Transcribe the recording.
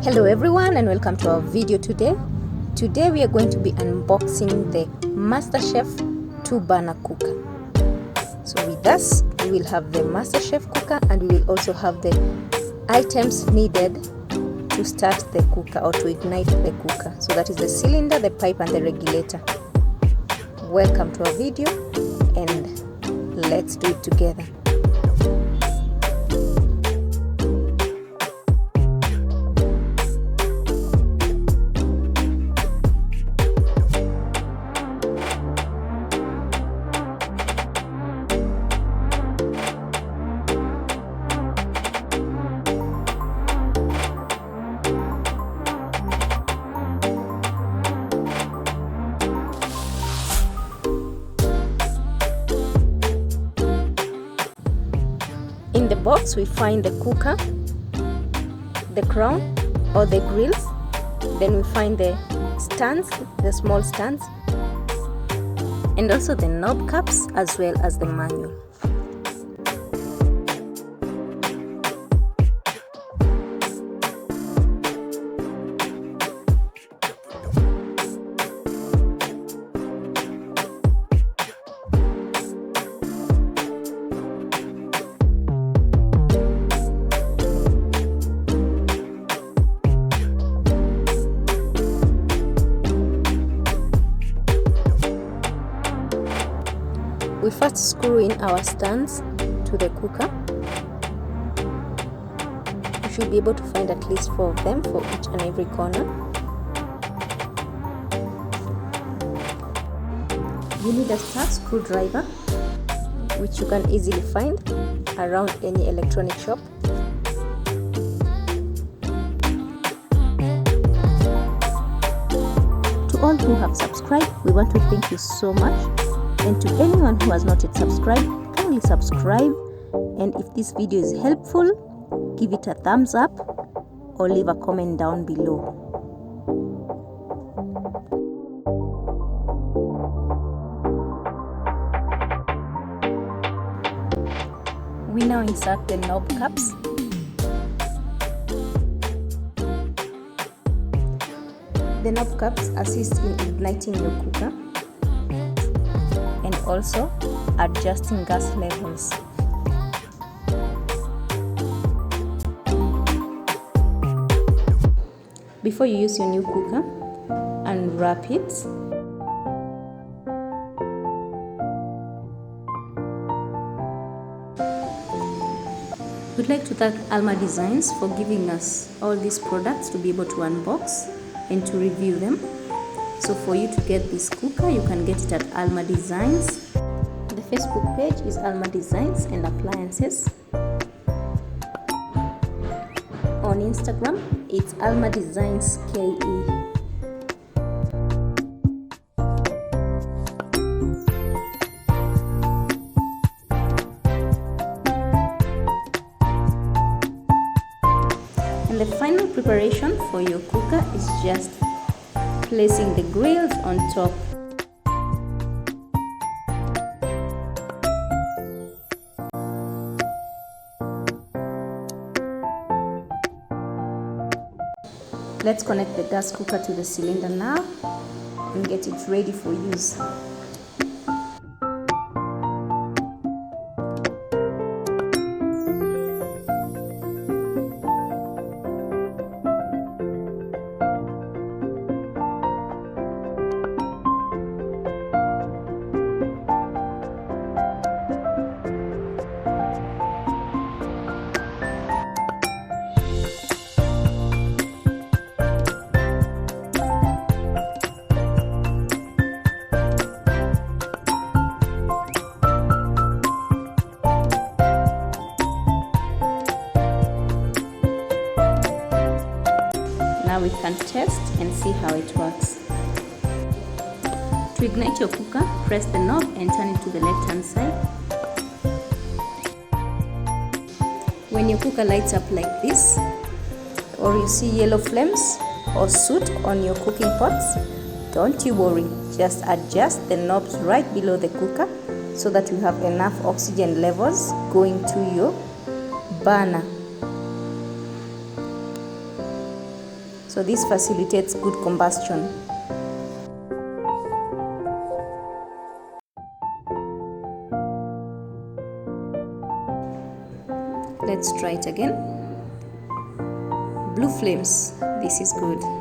Hello everyone and welcome to our video today. Today we are going to be unboxing the MasterChef 2-burner cooker. So with us we will have the MasterChef cooker and we will also have the items needed to start the cooker or to ignite the cooker. So that is the cylinder, the pipe and the regulator. Welcome to our video and let's do it together. In the box we find the cooker, the crown or the grills, then we find the stands, the small stands, and also the knob caps as well as the manual. We first screw in our stands to the cooker. You should be able to find at least 4 of them for each and every corner. You need a star screwdriver, which you can easily find around any electronic shop. To all who have subscribed, we want to thank you so much. And to anyone who has not yet subscribed, kindly subscribe, and if this video is helpful, give it a thumbs up or leave a comment down below. We now insert the knob caps. The knob caps assist in igniting your cooker and also adjusting gas levels. Before you use your new cooker, unwrap it. We'd like to thank Almar Designs for giving us all these products to be able to unbox and to review them. So for you to get this cooker, you can get it at Almar Designs. The Facebook page is Almar Designs and Appliances. On Instagram, it's Almar Designs KE. And the final preparation for your cooker is just placing the grills on top. Let's connect the gas cooker to the cylinder now and get it ready for use. Now we can test and see how it works. To ignite your cooker, press the knob and turn it to the left hand side. When your cooker lights up like this, or you see yellow flames or soot on your cooking pots, don't you worry, just adjust the knobs right below the cooker so that you have enough oxygen levels going to your burner. So this facilitates good combustion. Let's try it again. Blue flames, this is good.